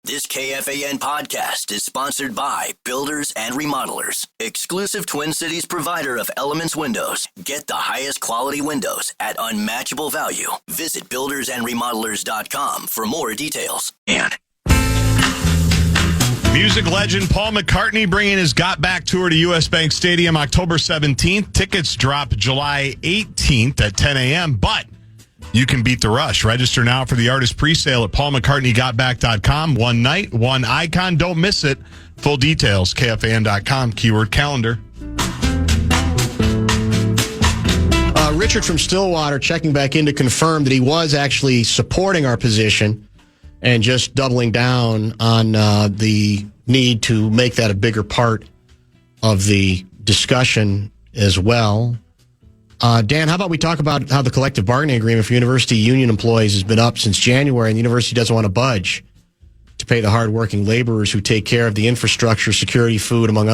This KFAN podcast is sponsored by Builders and Remodelers, exclusive Twin Cities provider of Elements Windows. Get the highest quality windows at unmatchable value. Visit buildersandremodelers.com for more details. And music legend Paul McCartney bringing his Got Back tour to U.S. Bank Stadium October 17th. Tickets drop July 18th at 10 a.m., but you can beat the rush. Register now for the artist presale at paulmccartneygotback.com. One night, one icon. Don't miss it. Full details, KFAN.com, keyword calendar. Richard from Stillwater checking back in to confirm that he was actually supporting our position and just doubling down on the need to make that a bigger part of the discussion as well. Dan, how about we talk about how the collective bargaining agreement for university union employees has been up since January, and the university doesn't want to budge to pay the hardworking laborers who take care of the infrastructure, security, food, among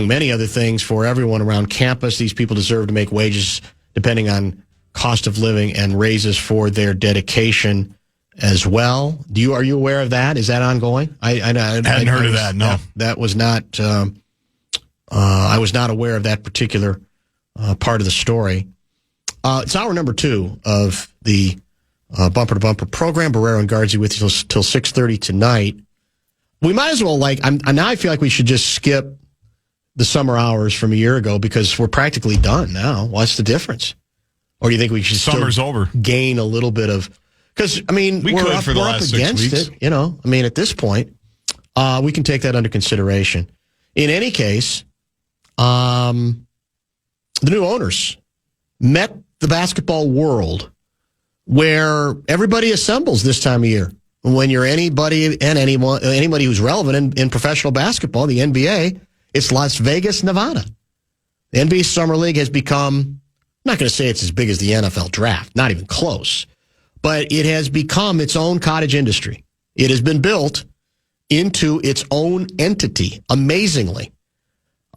many other things for everyone around campus. These people deserve to make wages depending on cost of living and raises for their dedication as well. Are you aware of that? Is that ongoing? I hadn't heard of that. No, that was not. I was not aware of that particular part of the story. It's hour number 2 of the Bumper to Bumper program. Barrero and Guardsy with you till 6:30 tonight. We might as well, now I feel like we should just skip the summer hours from a year ago because we're practically done now. What's the difference? Or do you think we should Summer's over. Gain a little bit of... Because, we're up against it. At this point, we can take that under consideration. In any case, the new owners met the basketball world where everybody assembles this time of year. When you're anybody who's relevant in professional basketball, the NBA, it's Las Vegas, Nevada. The NBA Summer League has become, I'm not going to say it's as big as the NFL draft, not even close, but it has become its own cottage industry. It has been built into its own entity, amazingly.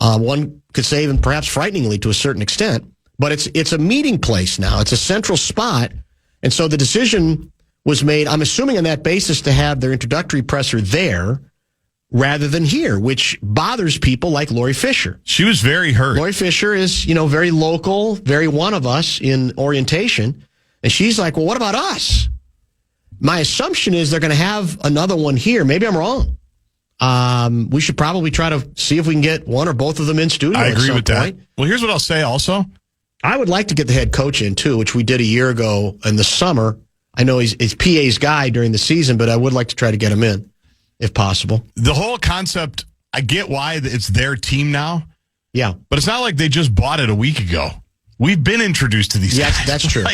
One could say even perhaps frighteningly to a certain extent, but it's a meeting place now. It's a central spot. And so the decision was made, I'm assuming on that basis, to have their introductory presser there rather than here, which bothers people like Lori Fisher. She was very hurt. Lori Fisher is, very local, very one of us in orientation. And she's like, well, what about us? My assumption is they're going to have another one here. Maybe I'm wrong. We should probably try to see if we can get one or both of them in studio. I agree with that. Well, here's what I'll say also. I would like to get the head coach in, too, which we did a year ago in the summer. I know he's PA's guy during the season, but I would like to try to get him in, if possible. The whole concept, I get why it's their team now. Yeah. But it's not like they just bought it a week ago. We've been introduced to these guys. That's true.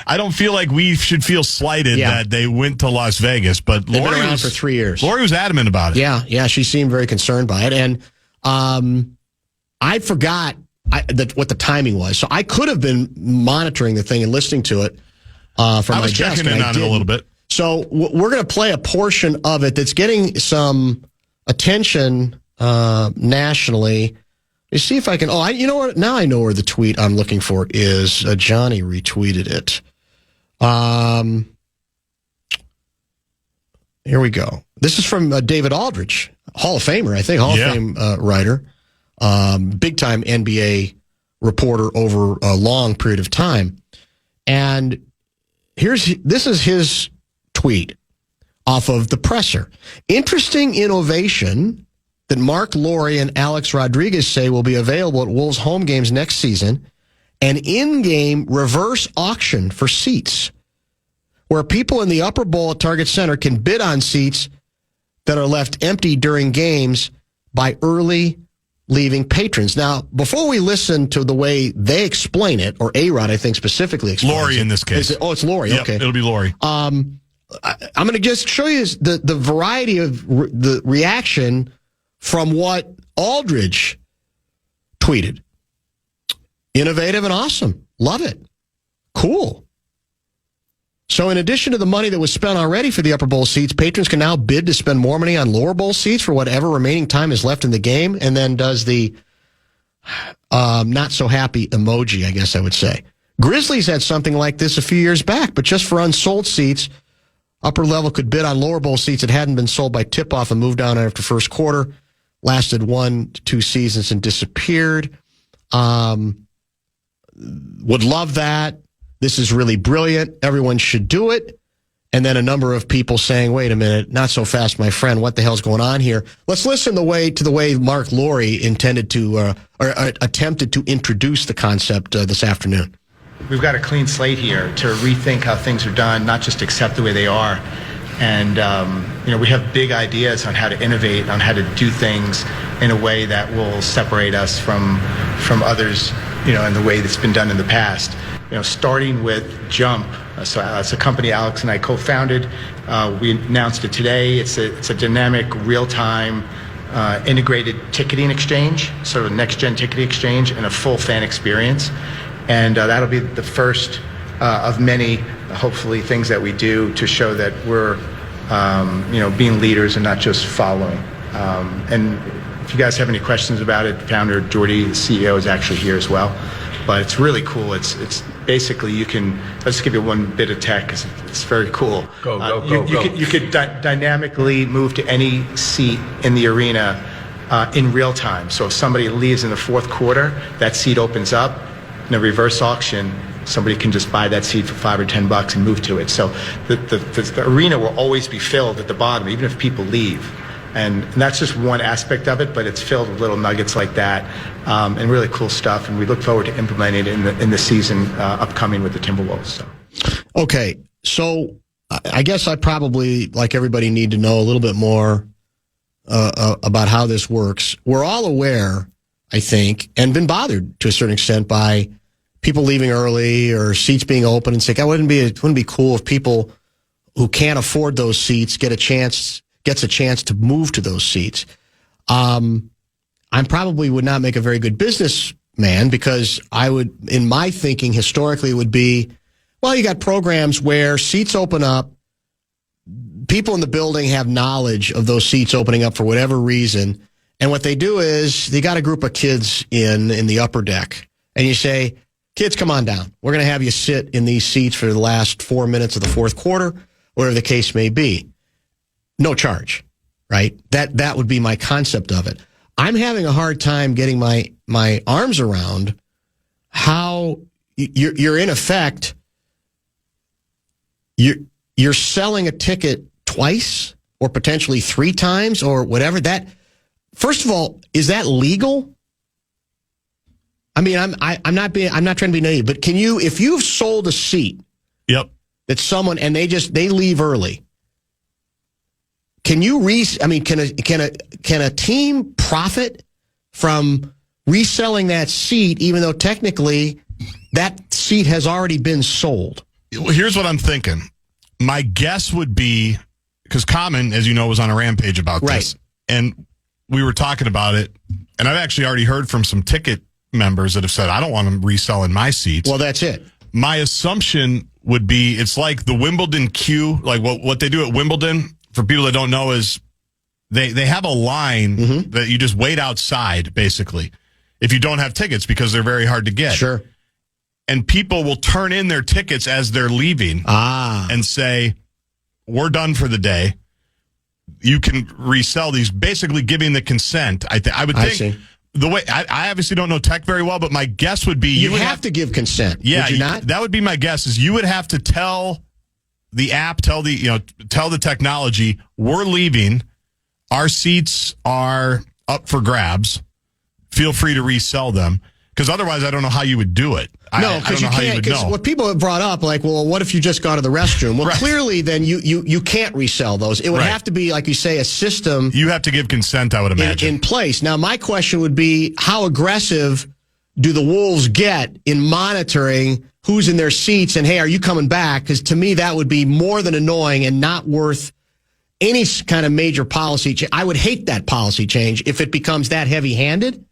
I don't feel like we should feel slighted that they went to Las Vegas, but they've been around for 3 years. Lori was adamant about it. Yeah, she seemed very concerned by it, and I forgot what the timing was, so I could have been monitoring the thing and listening to it from my desk. I was checking in on it a little bit. So we're going to play a portion of it that's getting some attention nationally. Let's see if I can. You know what? Now I know where the tweet I'm looking for is. Johnny retweeted it. Here we go. This is from David Aldridge, Hall of Famer, I think, Hall of Fame writer, big-time NBA reporter over a long period of time. And this is his tweet off of the presser. Interesting innovation that Mark Lowry and Alex Rodriguez say will be available at Wolves home games next season, an in-game reverse auction for seats where people in the upper bowl at Target Center can bid on seats that are left empty during games by early leaving patrons. Now, before we listen to the way they explain it, or A-Rod, I think, specifically explains Lori in this case. It's Lori. Yep, okay. It'll be Lori. I'm going to just show you the variety of the reaction from what Aldridge tweeted. Innovative and awesome. Love it. Cool. So in addition to the money that was spent already for the upper bowl seats, patrons can now bid to spend more money on lower bowl seats for whatever remaining time is left in the game, and then does the not so happy emoji, I guess I would say. Grizzlies had something like this a few years back, but just for unsold seats Upper level could bid on lower bowl seats that hadn't been sold by tip-off and moved down after first quarter. Lasted 1 to 2 seasons and disappeared. Would love that. This is really brilliant. Everyone should do it. And then a number of people saying, wait a minute, not so fast, my friend. What the hell's going on here? Let's listen to the way Mark Laurie attempted to introduce the concept this afternoon. We've got a clean slate here to rethink how things are done, not just accept the way they are. And, we have big ideas on how to innovate, on how to do things in a way that will separate us from others, in the way that's been done in the past. Starting with Jump. So it's a company Alex and I co-founded. We announced it today. It's a dynamic, real-time, integrated ticketing exchange, sort of a next-gen ticketing exchange and a full fan experience. And that'll be the first of many, hopefully, things that we do to show that we're, being leaders and not just following. And if you guys have any questions about it, founder Jordy, the CEO, is actually here as well. But it's really cool. It's basically let's give you one bit of tech because it's very cool. Go. You could dynamically move to any seat in the arena in real time. So if somebody leaves in the fourth quarter, that seat opens up. In a reverse auction, somebody can just buy that seat for $5 or $10 and move to it. So the arena will always be filled at the bottom, even if people leave. And that's just one aspect of it, but it's filled with little nuggets like that and really cool stuff. And we look forward to implementing it in the season upcoming with the Timberwolves. So. Okay, so I guess I probably, like everybody, need to know a little bit more about how this works. We're all aware, I think, and been bothered to a certain extent by people leaving early or seats being open and saying, it wouldn't be cool if people who can't afford those seats gets a chance to move to those seats. I probably would not make a very good businessman because in my thinking, historically, it would be, well, you got programs where seats open up, people in the building have knowledge of those seats opening up for whatever reason, and what they do is they got a group of kids in the upper deck, and you say, kids, come on down. We're going to have you sit in these seats for the last 4 minutes of the fourth quarter, whatever the case may be. No charge, right? That would be my concept of it. I'm having a hard time getting my arms around how you're in effect, you're selling a ticket twice or potentially 3 times or whatever. That, first of all, is that legal? I mean, I'm not trying to be naive, but if you've sold a seat, yep, that someone and they leave early, can a team profit from reselling that seat even though technically that seat has already been sold? Here's what I'm thinking. My guess would be, because Common, as you know, was on a rampage about this, and we were talking about it, and I've actually already heard from some ticket members that have said, I don't want them reselling my seats. Well, that's it. My assumption would be it's like the Wimbledon queue, like what they do at Wimbledon, for people that don't know, is they have a line that you just wait outside, basically, if you don't have tickets because they're very hard to get. Sure. And people will turn in their tickets as they're leaving and say, we're done for the day. You can resell these, basically giving the consent. I would think the way I obviously don't know tech very well, but my guess would be you would have to give consent. Yeah, would you not? That would be my guess. Is you would have to tell the app, tell the technology, we're leaving. Our seats are up for grabs. Feel free to resell them. Because otherwise, I don't know how you would do it. No, because you can't. Because what people have brought up, like, well, what if you just go to the restroom? Well, clearly, then you can't resell those. It would have to be, like you say, a system. You have to give consent, I would imagine, in place. Now, my question would be, how aggressive do the Wolves get in monitoring who's in their seats and, hey, are you coming back? Because to me, that would be more than annoying and not worth any kind of major policy change. I would hate that policy change if it becomes that heavy-handed.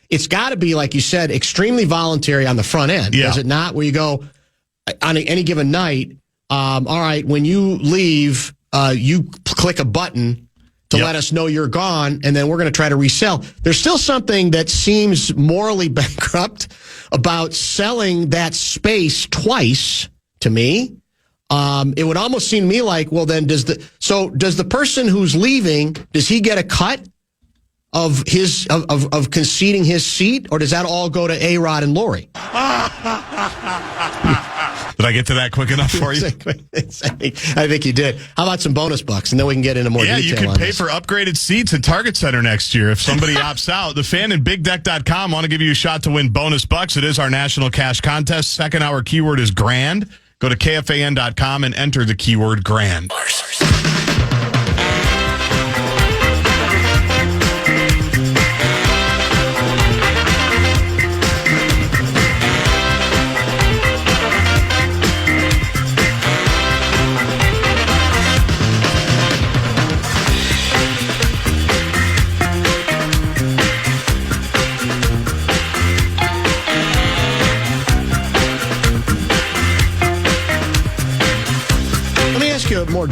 It's got to be, like you said, extremely voluntary on the front end. Yeah. Is it not? Where you go on any given night, all right, when you leave, you click a button to let us know you're gone, and then we're going to try to resell. There's still something that seems morally bankrupt about selling that space twice, to me. It would almost seem to me like, well, then does the person who's leaving, does he get a cut of his of conceding his seat, or does that all go to A-Rod and Lori? Did I get to that quick enough for you? I think you did. How about some bonus bucks, and then we can get into more detail. Yeah, you can pay for upgraded seats at Target Center next year if somebody opts out. The Fan and BigDeck.com want to give you a shot to win bonus bucks. It is our national cash contest. Second hour keyword is grand. Go to KFAN.com and enter the keyword grand.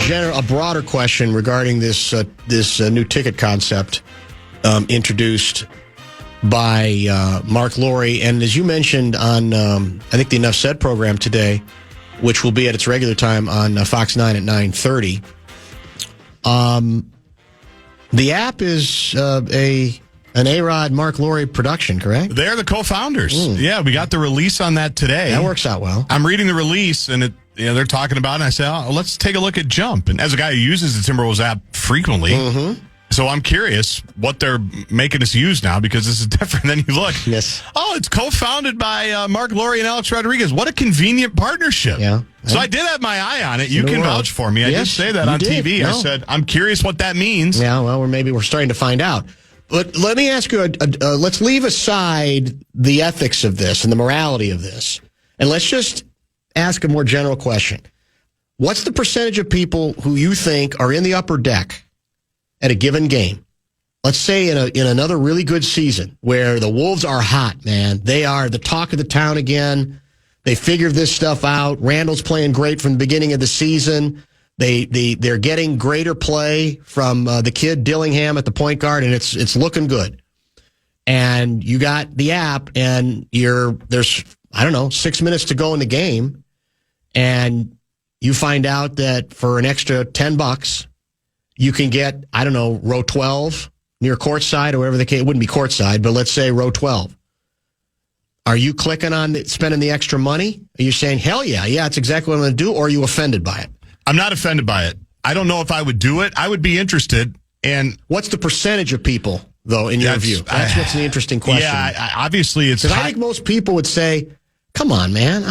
A broader question regarding this new ticket concept introduced by Mark Lowry, and as you mentioned on I think the Enough Said program today, which will be at its regular time on Fox 9 at 9:30. The app is an A-Rod Mark Lowry production, correct? They're the co-founders. Yeah, we got the release on that today. That works out well. I'm reading the release, and they're talking about it, and I said, let's take a look at Jump. And as a guy who uses the Timberwolves app frequently, so I'm curious what they're making us use now, because this is different than you look. Yes. Oh, it's co-founded by Mark Lowry and Alex Rodriguez. What a convenient partnership. Yeah. So I did have my eye on it. You can vouch for me. I did say that on TV. No. I said, I'm curious what that means. Yeah, well, we're starting to find out. But let me ask you, let's leave aside the ethics of this and the morality of this, and let's just ask a more general question. What's the percentage of people who you think are in the upper deck at a given game? Let's say in another really good season where the Wolves are hot, man. They are the talk of the town again. They figured this stuff out. Randall's playing great from the beginning of the season. They're getting greater play from the kid Dillingham at the point guard, and it's looking good. And you got the app, and there's 6 minutes to go in the game. And you find out that for an extra $10, you can get, row 12 near courtside or whatever the case. It wouldn't be courtside, but let's say row 12. Are you clicking on spending the extra money? Are you saying, hell yeah, it's exactly what I'm going to do? Or are you offended by it? I'm not offended by it. I don't know if I would do it. I would be interested. And what's the percentage of people, though, in your view? That's what's the interesting question. Yeah, obviously it's... Because I think most people would say, come on, man,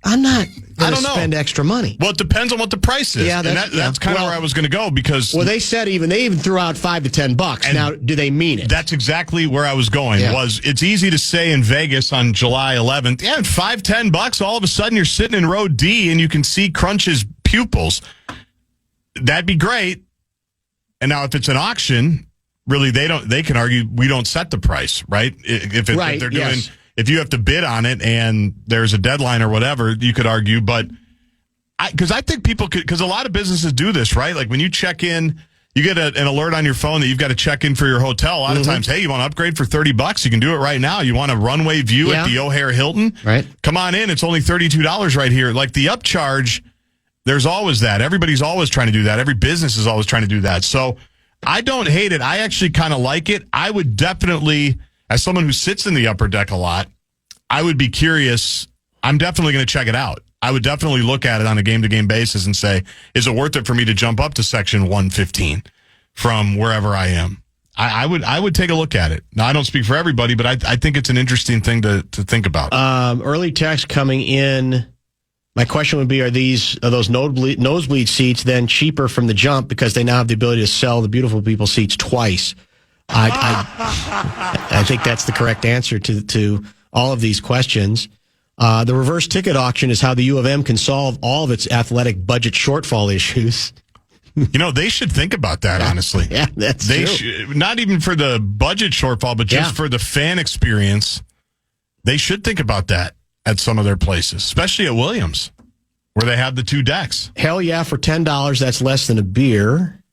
I'm not going to spend extra money. Well, it depends on what the price is. Yeah, that's kind of where I was going to go, because... Well, they even threw out $5 to $10. Now, do they mean it? That's exactly where I was going. It's easy to say in Vegas on July 11th, $5, $10, all of a sudden you're sitting in row D and you can see Crunch's pupils. That'd be great. And now if it's an auction, really they can argue we don't set the price, right? If they're doing... Yes. If you have to bid on it and there's a deadline or whatever, you could argue. But because I think people could, because a lot of businesses do this, right? Like when you check in, you get an alert on your phone that you've got to check in for your hotel. A lot of times, hey, you want to upgrade for $30? You can do it right now. You want a runway view at the O'Hare Hilton? Right. Come on in. It's only $32 right here. Like the upcharge, there's always that. Everybody's always trying to do that. Every business is always trying to do that. So I don't hate it. I actually kind of like it. I would definitely... As someone who sits in the upper deck a lot, I would be curious. I'm definitely going to check it out. I would definitely look at it on a game-to-game basis and say, is it worth it for me to jump up to section 115 from wherever I am? I would take a look at it. Now, I don't speak for everybody, but I think it's an interesting thing to think about. Early text coming in. My question would be, are those nosebleed seats then cheaper from the jump because they now have the ability to sell the beautiful people seats twice? I think that's the correct answer to all of these questions. The reverse ticket auction is how the U of M can solve all of its athletic budget shortfall issues. They should think about that, honestly. Yeah, that's true. Not even for the budget shortfall, but just for the fan experience. They should think about that at some of their places, especially at Williams, where they have the two decks. Hell yeah, for $10, that's less than a beer.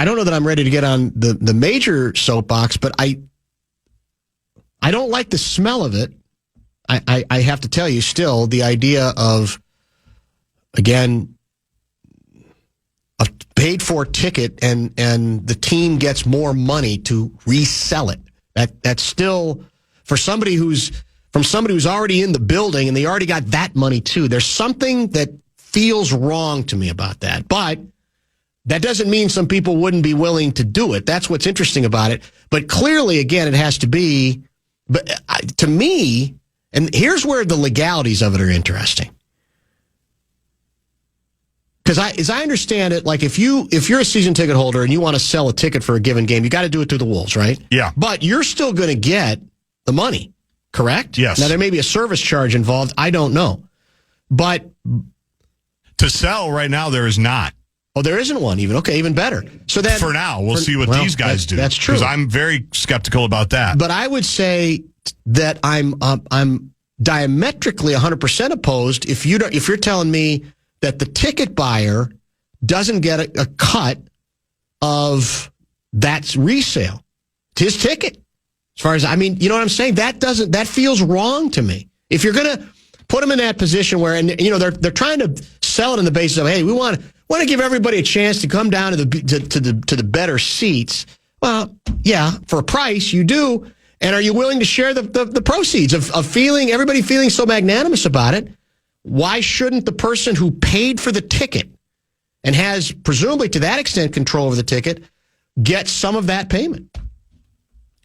I don't know that I'm ready to get on the major soapbox, but I don't like the smell of it. I have to tell you still, the idea of, again, a paid-for ticket and the team gets more money to resell it. That's still, from somebody who's already in the building and they already got that money too. There's something that feels wrong to me about that. But that doesn't mean some people wouldn't be willing to do it. That's what's interesting about it. But clearly, again, it has to be, but to me, and here's where the legalities of it are interesting. Because as I understand it, like if you're a season ticket holder and you want to sell a ticket for a given game, you got to do it through the Wolves, right? Yeah. But you're still going to get the money, correct? Yes. Now, there may be a service charge involved. I don't know. But to sell right now, there is not. Oh, there isn't one even. Okay, even better. So then, for now, we'll see what these guys do. That's true. Because I'm very skeptical about that. But I would say that I'm diametrically 100% opposed if you're telling me that the ticket buyer doesn't get a cut of that resale. It's his ticket. As far as, I mean, you know what I'm saying? That feels wrong to me. If you're going to put them in that position where, and you know, they're trying to sell it on the basis of, hey, we want to give everybody a chance to come down to the better seats. Well, yeah, for a price, you do. And are you willing to share the proceeds of everybody feeling so magnanimous about it? Why shouldn't the person who paid for the ticket and has presumably to that extent control over the ticket get some of that payment?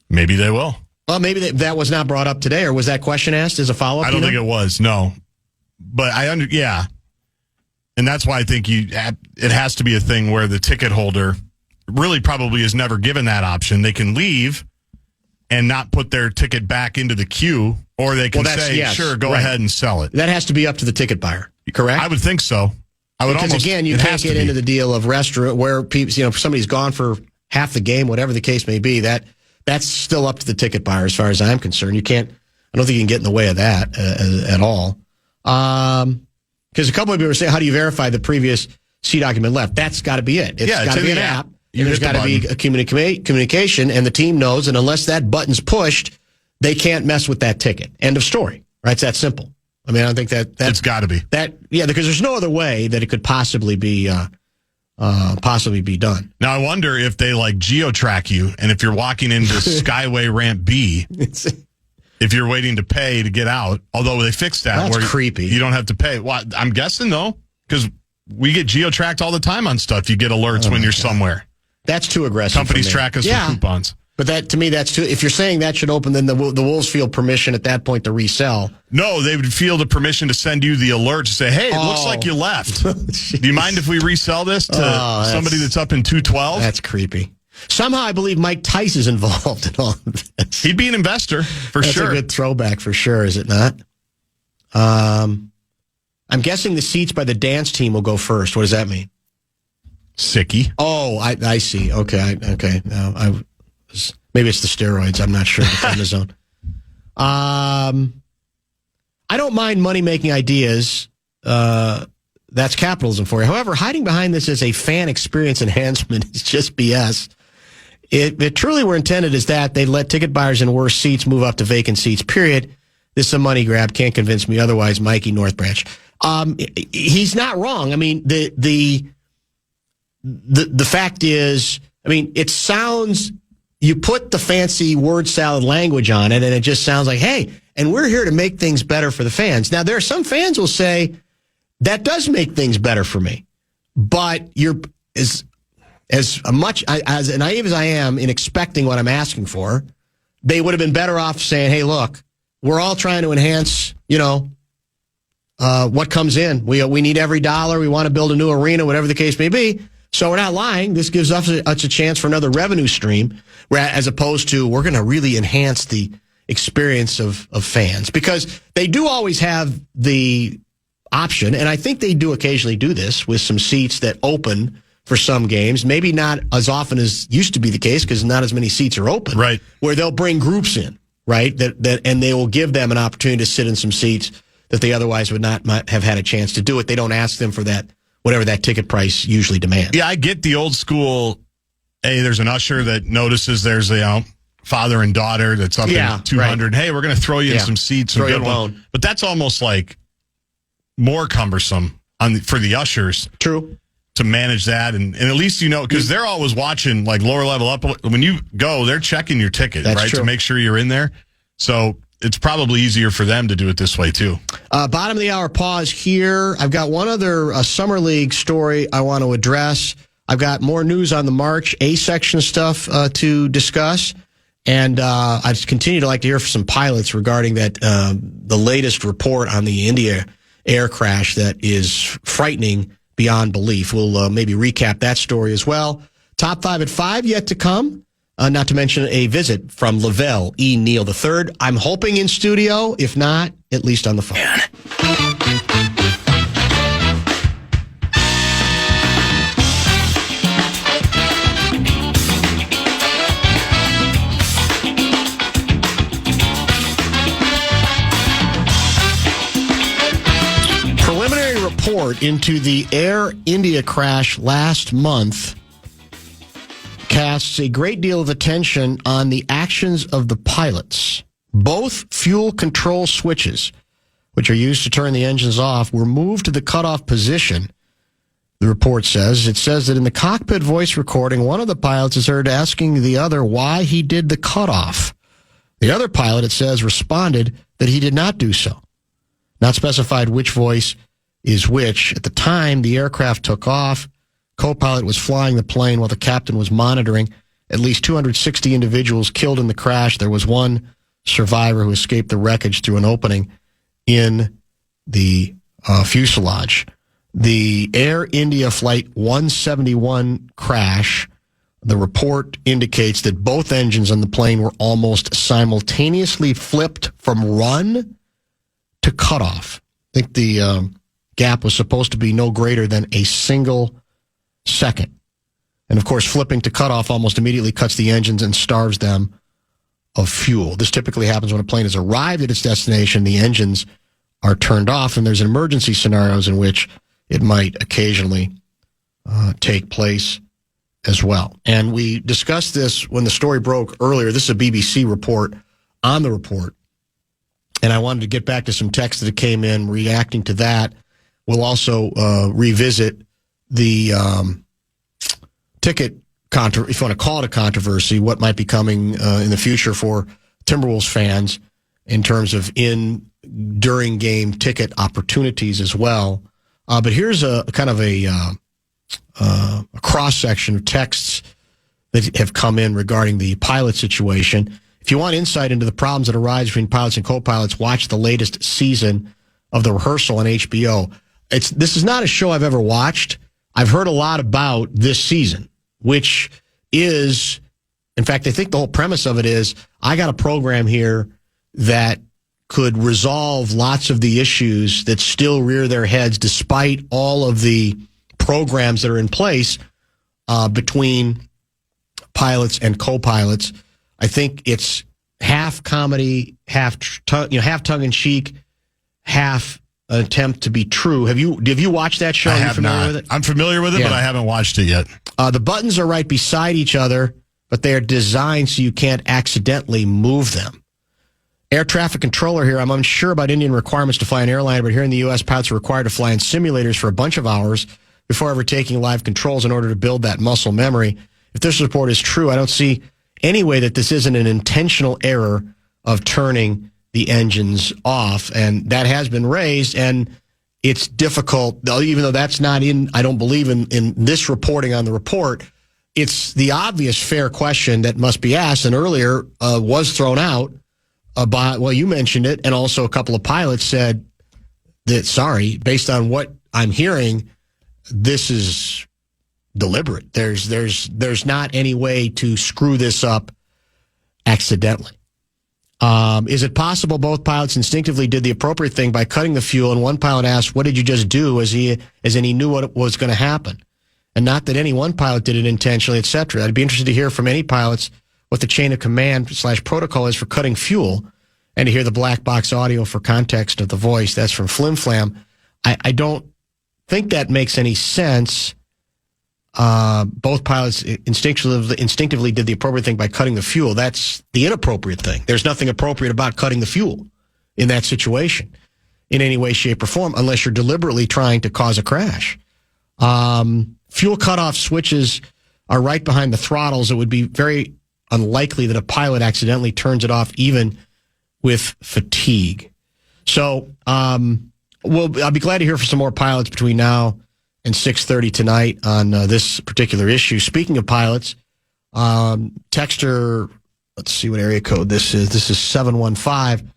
Maybe they will. Well, maybe that was not brought up today, or was that question asked as a follow-up? I don't think it was, no. But yeah. And that's why I think it has to be a thing where the ticket holder really probably is never given that option. They can leave and not put their ticket back into the queue, or they can say, yes, sure, go ahead and sell it. That has to be up to the ticket buyer, correct? I would think so. Because again, you can't get into the deal of restaurant where people, you know, somebody's gone for half the game, whatever the case may be. That's still up to the ticket buyer, as far as I'm concerned. I don't think you can get in the way of that at all. Because a couple of people were saying, how do you verify the previous seat document left? That's got to be it. It's got to be an app. And there's got to be a communication, and the team knows, and unless that button's pushed, they can't mess with that ticket. End of story. Right? It's that simple. I mean, I don't think that it's got to be. Because there's no other way that it could possibly be done. Now, I wonder if they geo-track you, and if you're walking into Skyway Ramp B, if you're waiting to pay to get out, although they fixed that. That's creepy. You don't have to pay. Well, I'm guessing, though, because we get geo-tracked all the time on stuff. You get alerts when you're somewhere. That's too aggressive. Companies track us for coupons. But that, to me, that's too. If you're saying that should open, then the Wolves feel permission at that point to resell. No, they would feel the permission to send you the alert to say, "Hey, it looks like you left. Do you mind if we resell this to somebody that's up in 212?" That's creepy. Somehow, I believe Mike Tice is involved in all of this. He'd be an investor for sure. That's a good throwback for sure, is it not? I'm guessing the seats by the dance team will go first. What does that mean? Sicky. Oh, I see. Okay. Maybe it's the steroids. I'm not sure. The zone. I don't mind money-making ideas. That's capitalism for you. However, hiding behind this as a fan experience enhancement is just BS. If it truly were intended as that, they'd let ticket buyers in worse seats move up to vacant seats, period. This is a money grab. Can't convince me otherwise. Mikey North Branch. He's not wrong. I mean, the fact is, I mean, it sounds, you put the fancy word salad language on it, and it just sounds like, hey, and we're here to make things better for the fans. Now, there are some fans will say, that does make things better for me. But you're as much as naive as I am in expecting what I'm asking for, they would have been better off saying, hey, look, we're all trying to enhance, what comes in. We need every dollar. We want to build a new arena, whatever the case may be. So we're not lying. This gives us a chance for another revenue stream, as opposed to we're going to really enhance the experience of fans. Because they do always have the option, and I think they do occasionally do this with some seats that open for some games. Maybe not as often as used to be the case because not as many seats are open. Right. Where they'll bring groups in, right? And they will give them an opportunity to sit in some seats that they otherwise would not have had a chance to do it. They don't ask them for that, whatever that ticket price usually demands. Yeah, I get the old school, hey, there's an usher that notices there's father and daughter that's up in 200. Right. Hey, we're going to throw you in some seats. Throw you a bone. But that's almost like more cumbersome for the ushers. True. To manage that. And at least, because they're always watching like lower level up. When you go, they're checking your ticket, right? True. To make sure you're in there. So it's probably easier for them to do it this way, too. Bottom of the hour pause here. I've got one other Summer League story I want to address. I've got more news on the March A-section stuff to discuss. And I continue to like to hear from some pilots regarding that the latest report on the India air crash that is frightening beyond belief. We'll maybe recap that story as well. Top 5 at 5 yet to come. Not to mention a visit from Lavelle E. Neal III. I'm hoping in studio. If not, at least on the phone. Preliminary report into the Air India crash last month casts a great deal of attention on the actions of the pilots. Both fuel control switches, which are used to turn the engines off, were moved to the cutoff position, the report says. It says that in the cockpit voice recording, one of the pilots is heard asking the other why he did the cutoff. The other pilot, it says, responded that he did not do so. Not specified which voice is which. At the time the aircraft took off, co-pilot was flying the plane while the captain was monitoring. At least 260 individuals killed in the crash. There was one survivor who escaped the wreckage through an opening in the fuselage. The Air India Flight 171 crash, the report indicates that both engines on the plane were almost simultaneously flipped from run to cutoff. I think the gap was supposed to be no greater than a single second. And of course, flipping to cutoff almost immediately cuts the engines and starves them of fuel. This typically happens when a plane has arrived at its destination, the engines are turned off, and there's emergency scenarios in which it might occasionally take place as well. And we discussed this when the story broke earlier. This is a BBC report on the report. And I wanted to get back to some text that came in reacting to that. We'll also revisit the ticket controversy, if you want to call it a controversy, what might be coming in the future for Timberwolves fans in terms of during game ticket opportunities as well. But here's a kind of a cross-section of texts that have come in regarding the pilot situation. If you want insight into the problems that arise between pilots and co-pilots, watch the latest season of The Rehearsal on HBO. This is not a show I've ever watched. I've heard a lot about this season, which is, in fact, I think the whole premise of it is, I got a program here that could resolve lots of the issues that still rear their heads despite all of the programs that are in place between pilots and co-pilots. I think it's half comedy, half tongue-in-cheek, half an attempt to be true. Have you watched that show? I have not. With it? I'm familiar with it, but I haven't watched it yet. The buttons are right beside each other, but they are designed so you can't accidentally move them. Air traffic controller here. I'm unsure about Indian requirements to fly an airliner, but here in the U.S., pilots are required to fly in simulators for a bunch of hours before ever taking live controls in order to build that muscle memory. If this report is true, I don't see any way that this isn't an intentional error of turning the engines off, and that has been raised, and it's difficult, even though that's not in, I don't believe in this reporting on the report, it's the obvious fair question that must be asked, and earlier was thrown out about, well, you mentioned it, and also a couple of pilots said that, sorry, based on what I'm hearing, this is deliberate. There's not any way to screw this up accidentally. Is it possible both pilots instinctively did the appropriate thing by cutting the fuel, and one pilot asked, what did you just do, as in he knew what was going to happen? And not that any one pilot did it intentionally, etc. I'd be interested to hear from any pilots what the chain of command / protocol is for cutting fuel, and to hear the black box audio for context of the voice. That's from Flim Flam. I don't think that makes any sense. both pilots instinctively did the appropriate thing by cutting the fuel. That's the inappropriate thing. There's nothing appropriate about cutting the fuel in that situation in any way, shape, or form, unless you're deliberately trying to cause a crash. Fuel cutoff switches are right behind the throttles. It would be very unlikely that a pilot accidentally turns it off even with fatigue. So I'll be glad to hear from some more pilots between now and 6:30 tonight on this particular issue. Speaking of pilots, texter, let's see what area code this is. This is 715.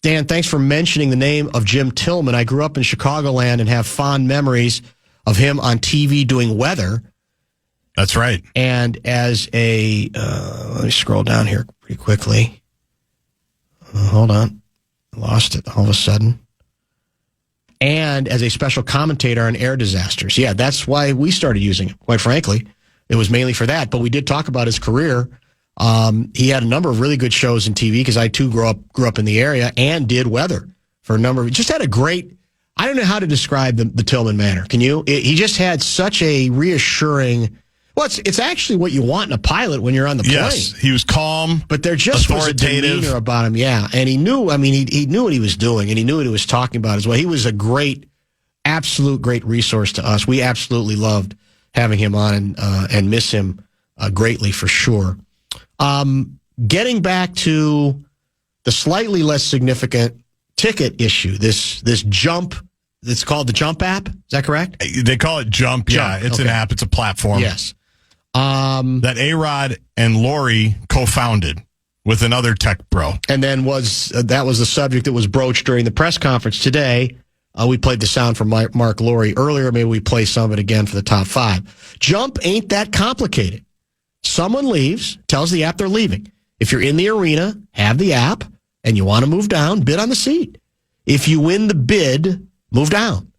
Dan, thanks for mentioning the name of Jim Tillman. I grew up in Chicagoland and have fond memories of him on TV doing weather. That's right. And as a, let me scroll down here pretty quickly. Hold on. I lost it all of a sudden. And as a special commentator on air disasters. Yeah, that's why we started using it, quite frankly. It was mainly for that. But we did talk about his career. He had a number of really good shows in TV because I, too, grew up in the area and did weather for a number of... Just had a great... I don't know how to describe the Tillman manner. Can you? He just had such a reassuring... Well, it's actually what you want in a pilot when you're on the plane. Yes, he was calm, but there just was a demeanor about him, yeah. And he knew, he knew what he was doing, and he knew what he was talking about as well. He was a absolute great resource to us. We absolutely loved having him on and miss him greatly for sure. Getting back to the slightly less significant ticket issue, this Jump, it's called the Jump app, is that correct? They call it Jump, yeah. It's an app, it's a platform. Yes. That A-Rod and Lori co-founded with another tech bro. And then that was the subject that was broached during the press conference today. We played the sound from Mark Lori earlier. Maybe we play some of it again for the top 5. Jump ain't that complicated. Someone leaves, tells the app they're leaving. If you're in the arena, have the app, and you want to move down, bid on the seat. If you win the bid, move down.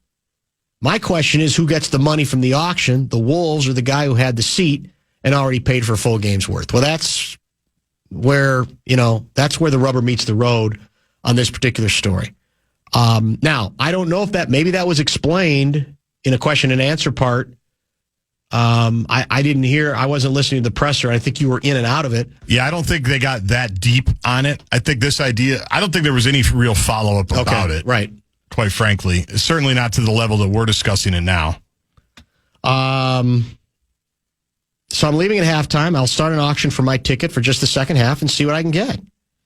My question is, who gets the money from the auction, the Wolves or the guy who had the seat and already paid for a full game's worth? Well, that's where the rubber meets the road on this particular story. Now, I don't know if maybe that was explained in a question and answer part. I didn't hear, I wasn't listening to the presser. I think you were in and out of it. Yeah, I don't think they got that deep on it. I think I don't think there was any real follow-up about it. Right. Quite frankly, certainly not to the level that we're discussing it now. So I'm leaving at halftime. I'll start an auction for my ticket for just the second half and see what I can get.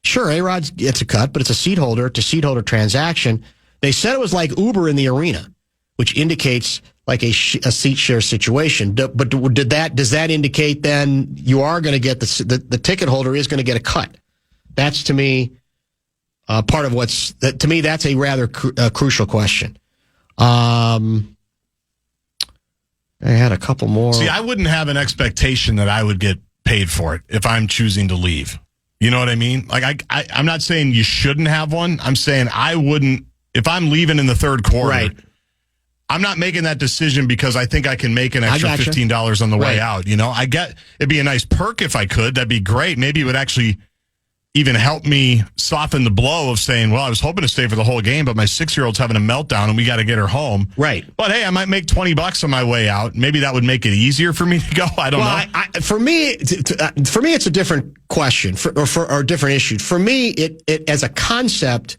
Sure, A-Rod gets a cut, but it's a seat holder to seat holder transaction. They said it was like Uber in the arena, which indicates like a seat share situation. But does that indicate then you are going to get the ticket holder is going to get a cut? That's to me. Part of to me, that's a rather crucial question. I had a couple more. See, I wouldn't have an expectation that I would get paid for it if I'm choosing to leave. You know what I mean? Like, I'm not saying you shouldn't have one. I'm saying I wouldn't, if I'm leaving in the third quarter, right. I'm not making that decision because I think I can make an extra $15 on the way out. You know, it'd be a nice perk if I could. That'd be great. Maybe it would actually even help me soften the blow of saying, well, I was hoping to stay for the whole game, but my 6-year-old's having a meltdown and we got to get her home. Right. But hey, I might make $20 on my way out. Maybe that would make it easier for me to go. I don't know. For me, it's a different question or a different issue. For me, it as a concept,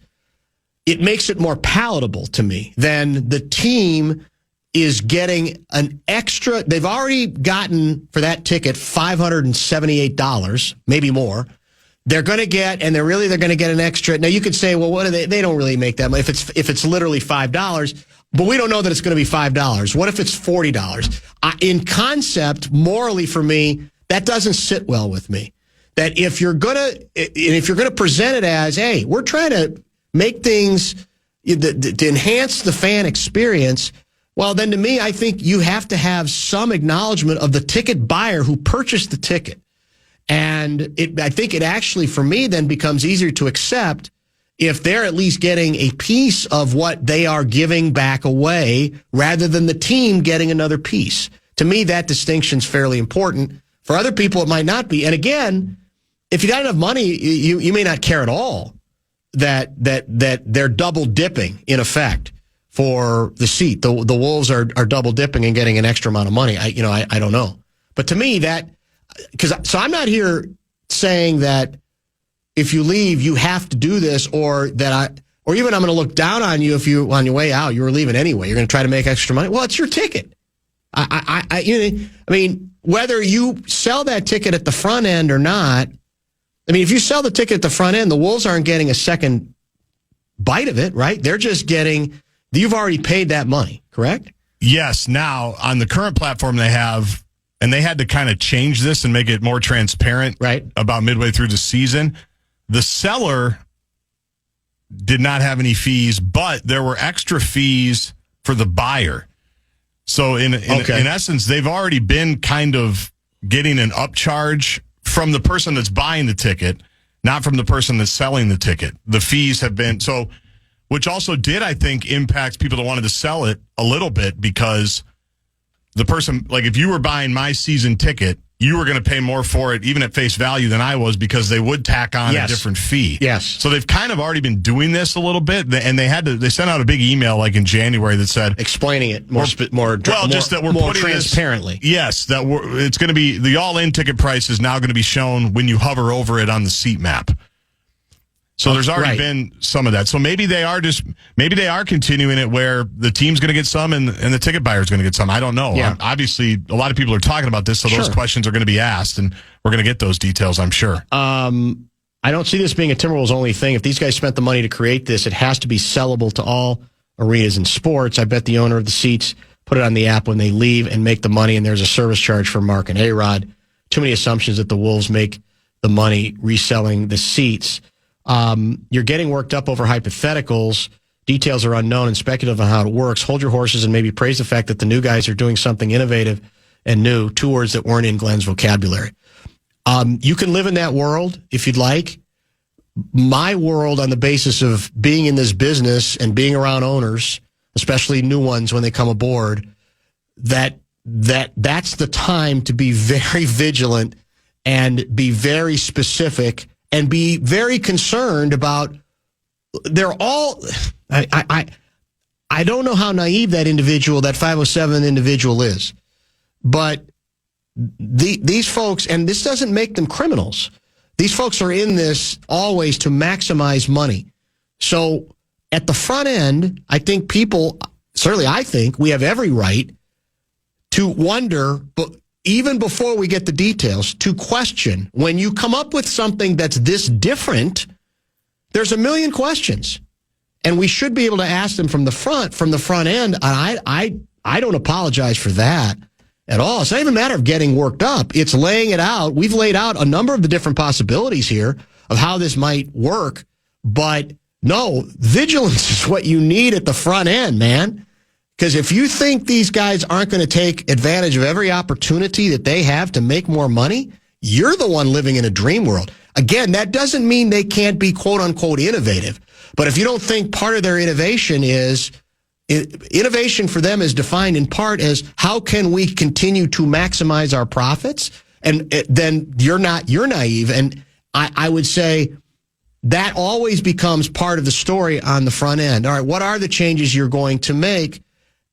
it makes it more palatable to me than the team is getting an extra. They've already gotten for that ticket $578, maybe more. They're going to get, and they're going to get an extra. Now you could say, well, what are they? They don't really make that much. If it's literally $5, but we don't know that it's going to be $5. What if it's $40? In concept, morally for me, that doesn't sit well with me. That if you're gonna present it as, hey, we're trying to make things to enhance the fan experience. Well, then to me, I think you have to have some acknowledgement of the ticket buyer who purchased the ticket. And I think it actually, for me, then becomes easier to accept if they're at least getting a piece of what they are giving back away rather than the team getting another piece. To me, that distinction's fairly important. For other people, it might not be. And again, if you got enough money, you may not care at all that they're double dipping, in effect, for the seat. The Wolves are double dipping and getting an extra amount of money. I don't know. But to me, so I'm not here saying that if you leave, you have to do this, or even I'm going to look down on you if you, on your way out, you were leaving anyway. You're going to try to make extra money. Well, it's your ticket. I mean, whether you sell that ticket at the front end or not, I mean, if you sell the ticket at the front end, the Wolves aren't getting a second bite of it, right? They're just getting, you've already paid that money, correct? Yes. Now, on the current platform they have, and they had to kind of change this and make it more transparent right about midway through the season. The seller did not have any fees, but there were extra fees for the buyer. So in essence, they've already been kind of getting an upcharge from the person that's buying the ticket, not from the person that's selling the ticket. The fees have been which also did, I think, impact people that wanted to sell it a little bit, because the person, like if you were buying my season ticket, you were going to pay more for it, even at face value, than I was, because they would tack on a different fee. Yes. So they've kind of already been doing this a little bit, and they sent out a big email like in January that said, explaining it more just that we're more putting transparently. Yes, it's going to be, the all-in ticket price is now going to be shown when you hover over it on the seat map. So there's already been some of that. So maybe they are continuing it where the team's going to get some and the ticket buyer's going to get some. I don't know. Yeah. Obviously, a lot of people are talking about this, so those questions are going to be asked, and we're going to get those details, I'm sure. I don't see this being a Timberwolves only thing. If these guys spent the money to create this, it has to be sellable to all arenas and sports. I bet the owner of the seats put it on the app when they leave and make the money, and there's a service charge for Mark and A-Rod. Too many assumptions that the Wolves make the money reselling the seats. You're getting worked up over hypotheticals. Details are unknown and speculative on how it works. Hold your horses and maybe praise the fact that the new guys are doing something innovative and new, 2 words that weren't in Glenn's vocabulary. You can live in that world if you'd like. My world, on the basis of being in this business and being around owners, especially new ones when they come aboard, that's the time to be very vigilant and be very specific and be very concerned about, they're all, I don't know how naive that 507 individual is, but these folks, and this doesn't make them criminals, these folks are in this always to maximize money. So at the front end, I think I think we have every right to wonder, but even before we get the details, to question. When you come up with something that's this different, there's a million questions. And we should be able to ask them from the front end. I don't apologize for that at all. It's not even a matter of getting worked up. It's laying it out. We've laid out a number of the different possibilities here of how this might work. But no, vigilance is what you need at the front end, man. Because if you think these guys aren't going to take advantage of every opportunity that they have to make more money, you're the one living in a dream world. Again, that doesn't mean they can't be quote-unquote innovative. But if you don't think part of their innovation for them is defined in part as how can we continue to maximize our profits, and then you're naive. And I would say that always becomes part of the story on the front end. All right, what are the changes you're going to make?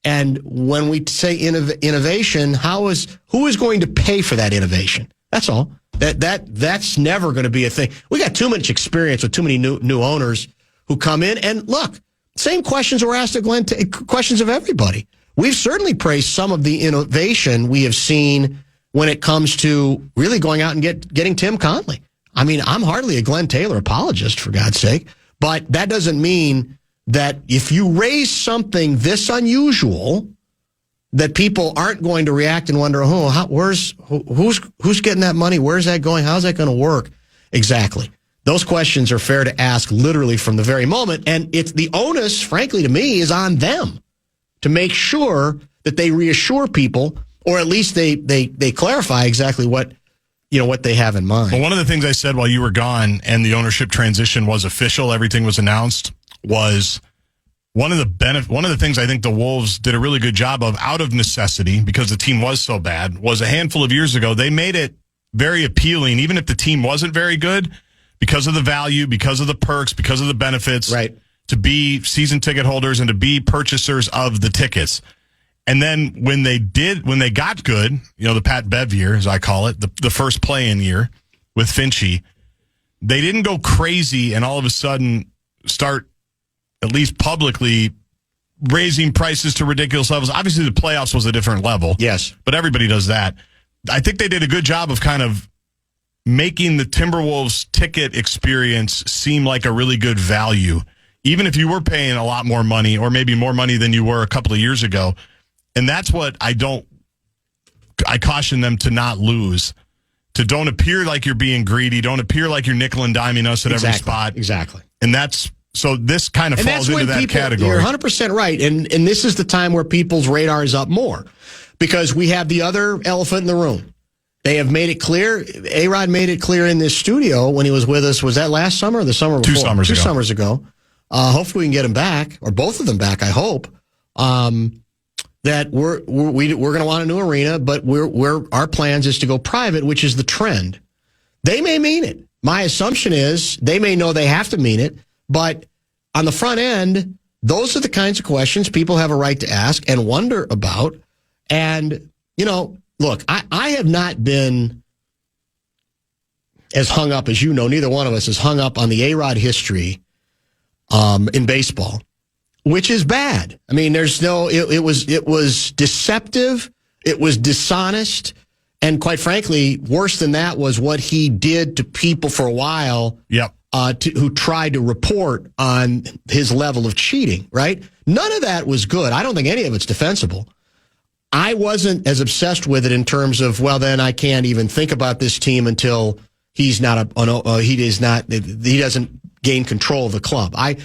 And when we say innovation, who is going to pay for that innovation? That's all. That's never going to be a thing. We got too much experience with too many new owners who come in and look. Same questions were asked of Glenn. Questions of everybody. We've certainly praised some of the innovation we have seen when it comes to really going out and getting Tim Conley. I mean, I'm hardly a Glenn Taylor apologist, for God's sake, but that doesn't mean that if you raise something this unusual, that people aren't going to react and wonder, who's getting that money? Where's that going? How's that going to work? Exactly. Those questions are fair to ask literally from the very moment. And it's the onus, frankly, to me, is on them to make sure that they reassure people, or at least they clarify exactly what they have in mind. Well, one of the things I said while you were gone and the ownership transition was official, everything was announced, was one of the things I think the Wolves did a really good job of, out of necessity, because the team was so bad, was a handful of years ago, they made it very appealing, even if the team wasn't very good, because of the value, because of the perks, because of the benefits. Right. to be season ticket holders and to be purchasers of the tickets. And then when they got good, the Pat Bev year, as I call it, the first play-in year with Finchie, they didn't go crazy and all of a sudden start, at least publicly, raising prices to ridiculous levels. Obviously, the playoffs was a different level. Yes. But everybody does that. I think they did a good job of kind of making the Timberwolves ticket experience seem like a really good value, even if you were paying a lot more money or maybe more money than you were a couple of years ago. And that's what I caution them to not lose. To don't appear like you're being greedy. Don't appear like you're nickel and diming us at every spot. Exactly. And so this kind of falls into that category. You're 100% right. And this is the time where people's radar is up more because we have the other elephant in the room. They have made it clear. A-Rod made it clear in this studio when he was with us. Was that last summer or the summer before? 2 summers ago. 2 summers ago. Hopefully we can get him back, or both of them back, I hope. That we're going to want a new arena, but our plans is to go private, which is the trend. They may mean it. My assumption is they may know they have to mean it, but on the front end, those are the kinds of questions people have a right to ask and wonder about. And, look, I have not been as hung up as neither one of us is hung up on the A-Rod history in baseball. Which is bad. I mean, it was deceptive, it was dishonest, and quite frankly, worse than that was what he did to people for a while. Yep. Who tried to report on his level of cheating, right? None of that was good. I don't think any of it's defensible. I wasn't as obsessed with it in terms of, well, then I can't even think about this team until he doesn't gain control of the club. I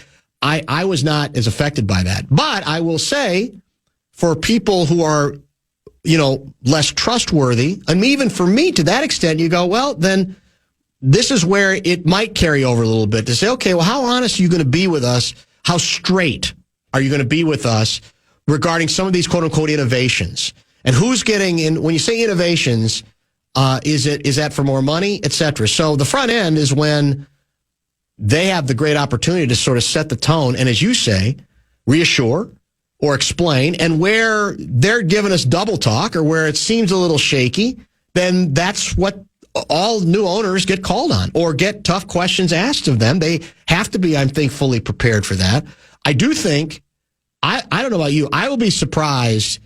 was not as affected by that. But I will say, for people who are, less trustworthy, and even for me to that extent, you go, well, then this is where it might carry over a little bit to say, okay, well, how honest are you going to be with us? How straight are you going to be with us regarding some of these quote unquote innovations? And who's getting in? When you say innovations, is that for more money, et cetera? So the front end is when they have the great opportunity to sort of set the tone and, as you say, reassure or explain. And where they're giving us double talk or where it seems a little shaky, then that's what all new owners get called on or get tough questions asked of them. They have to be, I think, fully prepared for that. I do think, I don't know about you, I will be surprised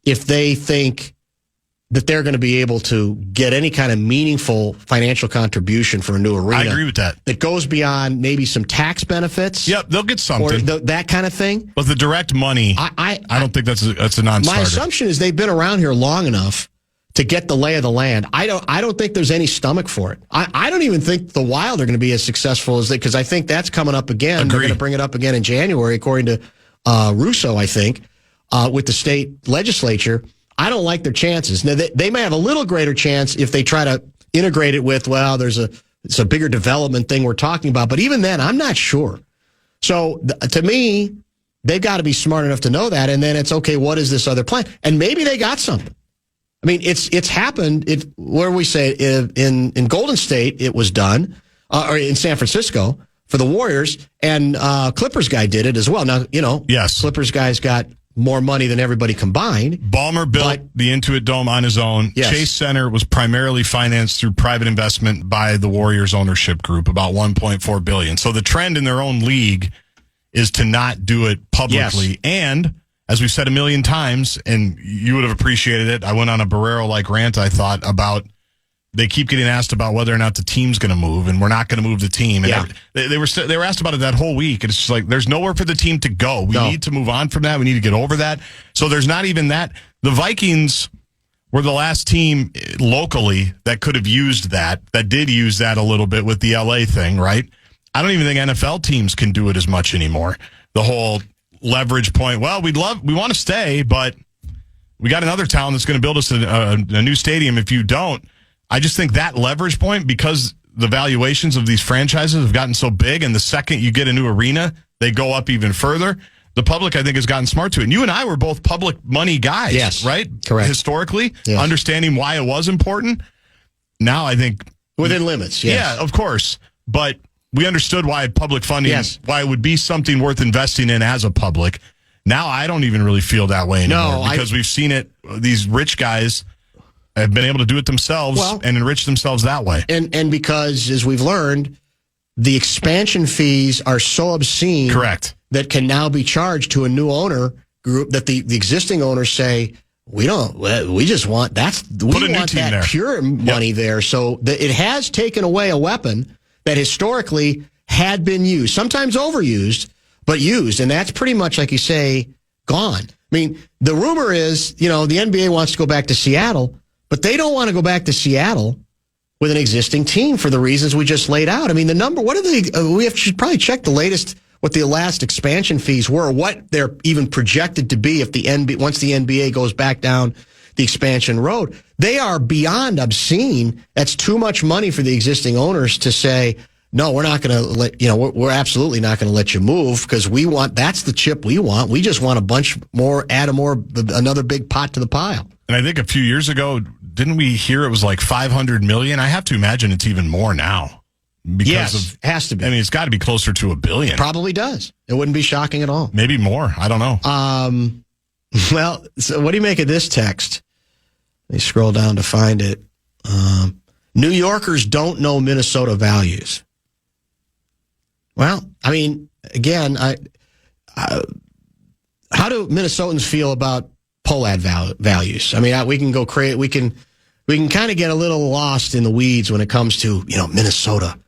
if they think that they're going to be able to get any kind of meaningful financial contribution for a new arena. I agree with that. That goes beyond maybe some tax benefits. Yep, they'll get something. Or that kind of thing. But the direct money, I don't think that's a non-starter. My assumption is they've been around here long enough to get the lay of the land. I don't think there's any stomach for it. I don't even think the Wild are going to be as successful as they, because I think that's coming up again. Agreed. They're going to bring it up again in January, according to Russo, I think, with the state legislature. I don't like their chances. Now, they may have a little greater chance if they try to integrate it with, well, it's a bigger development thing we're talking about. But even then, I'm not sure. So to me, they've got to be smart enough to know that. And then it's, okay, what is this other plan? And maybe they got something. I mean, it's happened. Where we say in Golden State, it was done, or in San Francisco for the Warriors, and Clippers guy did it as well. Now, yes, Clippers guy's got more money than everybody combined. Ballmer built the Intuit Dome on his own. Yes. Chase Center was primarily financed through private investment by the Warriors ownership group, about $1.4 billion. So the trend in their own league is to not do it publicly. Yes. And as we've said a million times, and you would have appreciated it, I went on a Barrero-like rant, I thought, about they keep getting asked about whether or not the team's going to move, and we're not going to move the team. And they were asked about it that whole week, and it's just like, there's nowhere for the team to go. We need to move on from that. We need to get over that. So there's not even that. The Vikings were the last team locally that could have used that did use that a little bit with the LA thing, right? I don't even think NFL teams can do it as much anymore. The whole leverage point. Well, we want to stay, but we got another town that's going to build us a new stadium if you don't. I just think that leverage point, because the valuations of these franchises have gotten so big, and the second you get a new arena, they go up even further. The public, I think, has gotten smart to it. And you and I were both public money guys, yes, right? Correct. Historically, yes. Understanding why it was important. Now I think... Within limits, yes. Yeah, of course. But we understood why public funding, why it would be something worth investing in as a public. Now I don't even really feel that way anymore because we've seen it. These rich guys have been able to do it themselves and enrich themselves that way. And because, as we've learned, the expansion fees are so obscene. Correct. That can now be charged to a new owner group that the existing owners say, we just want that pure money there. So it has taken away a weapon that historically had been used, sometimes overused, but used. And that's pretty much, like you say, gone. I mean, the rumor is, the NBA wants to go back to Seattle, but they don't want to go back to Seattle with an existing team for the reasons we just laid out. I mean, the number, we should probably check the latest, what the last expansion fees were, what they're even projected to be once the NBA goes back down the expansion road. They are beyond obscene. That's too much money for the existing owners to say, no, we're not going to let, we're absolutely not going to let you move because that's the chip we want. We just want a bunch more, another big pot to the pile. And I think a few years ago, didn't we hear it was like $500 million? I have to imagine it's even more now. Yes, it has to be. I mean, it's got to be closer to $1 billion. Probably does. It wouldn't be shocking at all. Maybe more. I don't know. Well, so what do you make of this text? Let me scroll down to find it. New Yorkers don't know Minnesota values. Well, I mean, again, how do Minnesotans feel about POLAD values? I mean, we can go crazy. We can kind of get a little lost in the weeds when it comes to Minnesota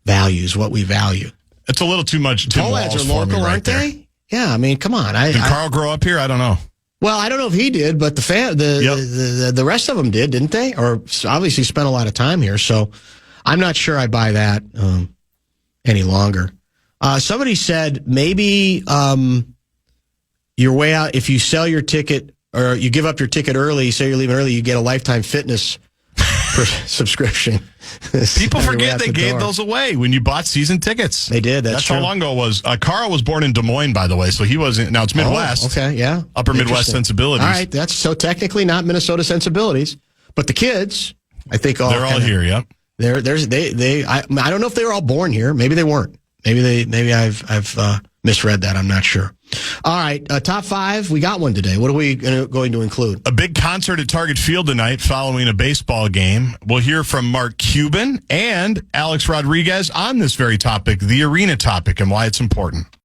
values, what we value. It's a little too much. POLADs are local, aren't they? Yeah, I mean, come on. Did Carl grow up here? I don't know. Well, I don't know if he did, but the rest of them did, didn't they? Or obviously spent a lot of time here. So I'm not sure I buy that any longer. Somebody said maybe your way out, if you sell your ticket or you give up your ticket early, say you're leaving early, you get a lifetime fitness subscription. People forget they gave those away when you bought season tickets. They did. That's true. How long ago it was. Carl was born in Des Moines, by the way, so he wasn't. Now it's Midwest. Okay, yeah. Upper Midwest sensibilities. All right, that's so technically not Minnesota sensibilities, but the kids, I think, they're all here. Yep. I don't know if they were all born here. Maybe they weren't. Maybe I've misread that. I'm not sure. All right, top 5. We got one today. What are we going to include? A big concert at Target Field tonight following a baseball game. We'll hear from Mark Cuban and Alex Rodriguez on this very topic, the arena topic, and why it's important.